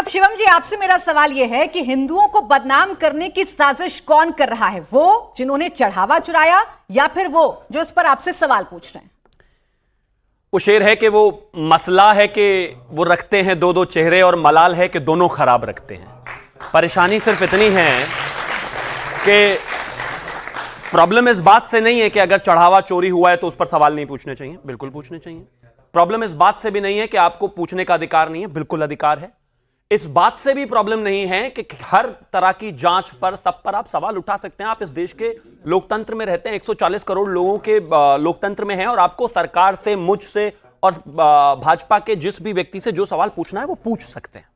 अब शिवम जी, आपसे मेरा सवाल यह है कि हिंदुओं को बदनाम करने की साजिश कौन कर रहा है? वो जिन्होंने चढ़ावा चुराया या फिर वो जो इस पर आपसे सवाल पूछ रहे हैं? वो शेर है कि वो मसला है कि वो रखते हैं दो दो चेहरे और मलाल है कि दोनों खराब रखते हैं। परेशानी सिर्फ इतनी है कि प्रॉब्लम इस बात से नहीं है कि अगर चढ़ावा चोरी हुआ है तो उस पर सवाल नहीं पूछने चाहिए, बिल्कुल पूछने चाहिए। प्रॉब्लम इस बात से भी नहीं है कि आपको पूछने का अधिकार नहीं है, बिल्कुल अधिकार है। इस बात से भी प्रॉब्लम नहीं है कि हर तरह की जांच पर सब पर आप सवाल उठा सकते हैं। आप इस देश के लोकतंत्र में रहते हैं, 140 करोड़ लोगों के लोकतंत्र में हैं और आपको सरकार से, मुझसे और भाजपा के जिस भी व्यक्ति से जो सवाल पूछना है वो पूछ सकते हैं।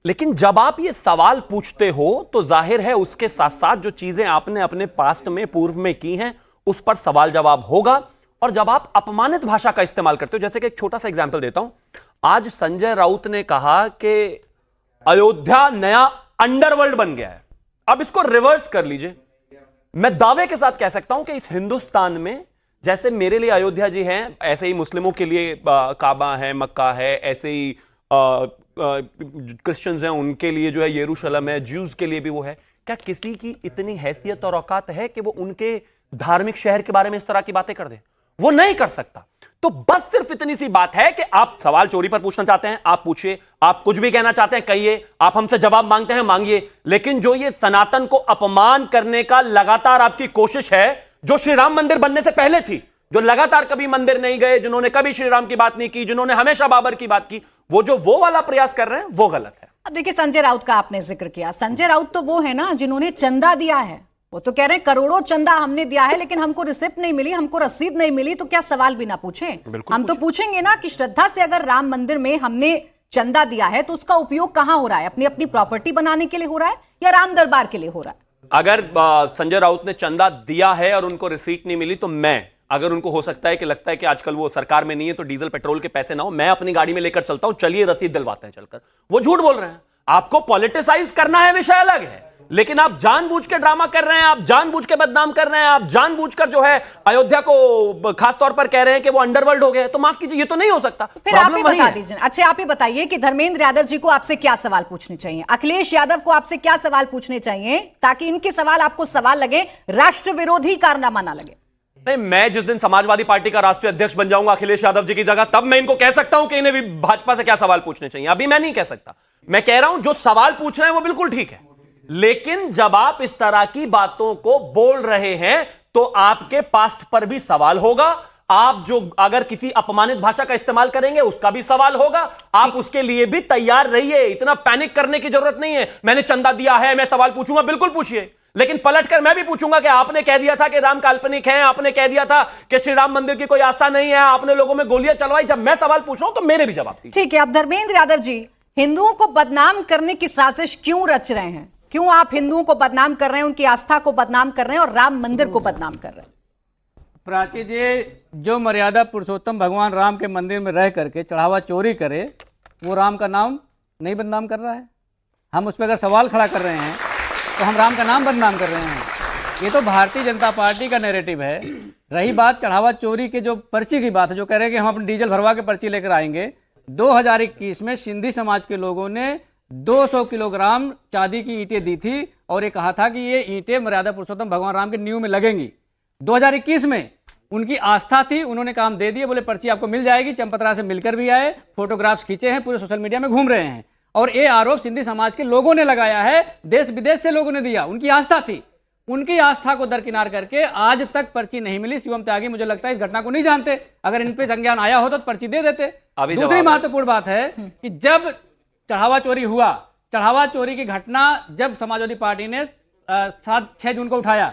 लेकिन जब आप ये सवाल पूछते हो तो जाहिर है उसके साथ साथ जो चीजें आपने अपने पास्ट में, पूर्व में की हैं, उस पर सवाल जवाब होगा। और जब आप अपमानित भाषा का इस्तेमाल करते हो, जैसे कि एक छोटा सा एग्जांपल देता हूं, आज संजय राउत ने कहा कि अयोध्या नया अंडरवर्ल्ड बन गया है। अब इसको रिवर्स कर लीजिए। मैं दावे के साथ कह सकता हूं कि इस हिंदुस्तान में जैसे मेरे लिए अयोध्या जी हैं, ऐसे ही मुस्लिमों के लिए काबा है, मक्का है, ऐसे ही क्रिश्चियंस हैं उनके लिए जो है यरूशलेम है, ज्यूज के लिए भी वो है। क्या किसी की इतनी हैसियत और औकात है कि वो उनके धार्मिक शहर के बारे में इस तरह की बातें कर दे? वो नहीं कर सकता। तो बस सिर्फ इतनी सी बात है कि आप सवाल चोरी पर पूछना चाहते हैं, आप पूछिए। आप कुछ भी कहना चाहते हैं, कहिए। आप हमसे जवाब मांगते हैं, मांगिए। लेकिन जो ये सनातन को अपमान करने का लगातार आपकी कोशिश है, जो श्री राम मंदिर बनने से पहले थी, जो लगातार कभी मंदिर नहीं गए, जिन्होंने कभी श्री राम की बात नहीं की, जिन्होंने हमेशा बाबर की बात की, वो वाला प्रयास कर रहे हैं, वो गलत है। अब देखिए, संजय राउत का आपने जिक्र किया। संजय राउत तो वो है ना जिन्होंने चंदा दिया है। वो तो कह रहे हैं करोड़ों चंदा हमने दिया है, लेकिन हमको रिसिप्ट नहीं मिली, हमको रसीद नहीं मिली। तो क्या सवाल भी ना पूछें? हम तो पूछेंगे ना कि श्रद्धा से अगर राम मंदिर में हमने चंदा दिया है तो उसका उपयोग कहां हो रहा है? अपनी अपनी प्रॉपर्टी बनाने के लिए हो रहा है या राम दरबार के लिए हो रहा है? अगर संजय राउत ने चंदा दिया है और उनको रिसीट नहीं मिली, तो अगर उनको हो सकता है कि लगता है कि आजकल वो सरकार में नहीं है तो डीजल पेट्रोल के पैसे ना हो, मैं अपनी गाड़ी में लेकर चलता हूं, चलिए रसीद दिलवाते हैं चलकर। वो झूठ बोल रहे हैं। आपको पॉलिटिसाइज करना है, विषय अलग है, लेकिन आप जानबूझ के ड्रामा कर रहे हैं, आप जानबूझ के बदनाम कर रहे हैं, आप जानबूझकर जो है अयोध्या को खास तौर पर कह रहे हैं कि वो अंडरवर्ल्ड हो गए। तो माफ कीजिए, ये तो नहीं हो सकता। फिर आप ही बता दीजिए। अच्छा, आप ही बताइए कि धर्मेंद्र यादव जी को आपसे क्या सवाल पूछने चाहिए, अखिलेश यादव को आपसे क्या सवाल पूछने चाहिए, ताकि इनके सवाल आपको सवाल लगे, राष्ट्र विरोधी कारनामा ना लगे? नहीं, मैं जिस दिन समाजवादी पार्टी का राष्ट्रीय अध्यक्ष बन जाऊंगा अखिलेश यादव जी की जगह, तब मैं इनको कह सकता हूं कि इन्हें भी भाजपा से क्या सवाल पूछने चाहिए। अभी मैं नहीं कह सकता। मैं कह रहा हूं जो सवाल पूछ रहे हैं वो बिल्कुल ठीक है, लेकिन जब आप इस तरह की बातों को बोल रहे हैं तो आपके पास्ट पर भी सवाल होगा। आप जो अगर किसी अपमानित भाषा का इस्तेमाल करेंगे उसका भी सवाल होगा। आप उसके लिए भी तैयार रहिए। इतना पैनिक करने की जरूरत नहीं है। मैंने चंदा दिया है, मैं सवाल पूछूंगा, बिल्कुल पूछिए, लेकिन पलटकर मैं भी पूछूंगा कि आपने कह दिया था कि राम काल्पनिक है, आपने कह दिया था कि श्री राम मंदिर की कोई आस्था नहीं है, आपने लोगों में गोलियां चलवाई। जब मैं सवाल पूछ रहा हूं तो मेरे भी जवाब दीजिए। ठीक है। अब धर्मेंद्र यादव जी, हिंदुओं को बदनाम करने की साजिश क्यों रच रहे हैं? क्यों आप हिंदुओं को बदनाम कर रहे हैं, उनकी आस्था को बदनाम कर रहे हैं और राम मंदिर को बदनाम कर रहे हैं? प्राची जी, जो मर्यादा पुरुषोत्तम भगवान राम के मंदिर में रह करके चढ़ावा चोरी करे, वो राम का नाम नहीं बदनाम कर रहा है? हम उस पर अगर सवाल खड़ा कर रहे हैं तो हम राम का नाम बदनाम कर रहे हैं। ये तो भारतीय जनता पार्टी का नैरेटिव है। रही बात चढ़ावा चोरी के जो पर्ची की बात है, जो कह रहे हैं कि हम अपनी डीजल भरवा के पर्ची लेकर आएंगे। 2021 में सिंधी समाज के लोगों ने 200 किलोग्राम चांदी की ईंटें दी थी और ये कहा था कि ये ईंटें मर्यादा पुरुषोत्तम भगवान राम के नींव में लगेंगी। 2021 में उनकी आस्था थी, उन्होंने काम दे दिए, बोले पर्ची आपको मिल जाएगी। चंपतरा से मिलकर भी आए, फोटोग्राफ्स खींचे हैं, पूरे सोशल मीडिया में घूम रहे हैं। और ये आरोप सिंधी समाज के लोगों ने लगाया है, देश विदेश से लोगों ने दिया, उनकी आस्था थी। उनकी आस्था को दरकिनार करके आज तक पर्ची नहीं मिली। शिवम त्यागी मुझे लगता है इस घटना को नहीं जानते। अगर इन पे संज्ञान आया होता तो पर्ची दे देते। दूसरी महत्वपूर्ण बात है कि जब चढ़ावा चोरी हुआ, चढ़ावा चोरी की घटना जब समाजवादी पार्टी ने 6 जून को उठाया,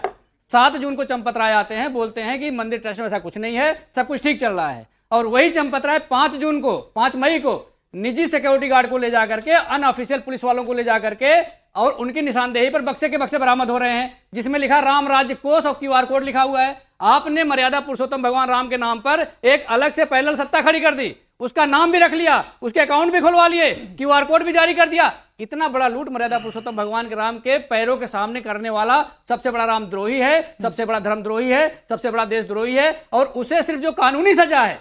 7 जून को चंपतराय आते हैं, बोलते हैं कि मंदिर ट्रस्ट में ऐसा कुछ नहीं है, सब कुछ ठीक चल रहा है। और वही चंपतराय 5 मई को निजी सिक्योरिटी गार्ड को ले जाकर के, अनऑफिशियल पुलिस वालों को ले जाकर के, और उनकी निशानदेही पर बक्से के बक्से बरामद हो रहे हैं, जिसमें लिखा राम राज्य कोष और QR कोड लिखा हुआ है। आपने मर्यादा पुरुषोत्तम भगवान राम के नाम पर एक अलग से पैरेलल सत्ता खड़ी कर दी, उसका नाम भी रख लिया, उसके अकाउंट भी खुलवा लिए, QR कोड भी जारी कर दिया। इतना बड़ा लूट मर्यादा पुरुषोत्तम भगवान के राम के पैरों के सामने करने वाला सबसे बड़ा रामद्रोही है, सबसे बड़ा धर्मद्रोही है, सबसे बड़ा देशद्रोही है। और उसे सिर्फ जो कानूनी सजा है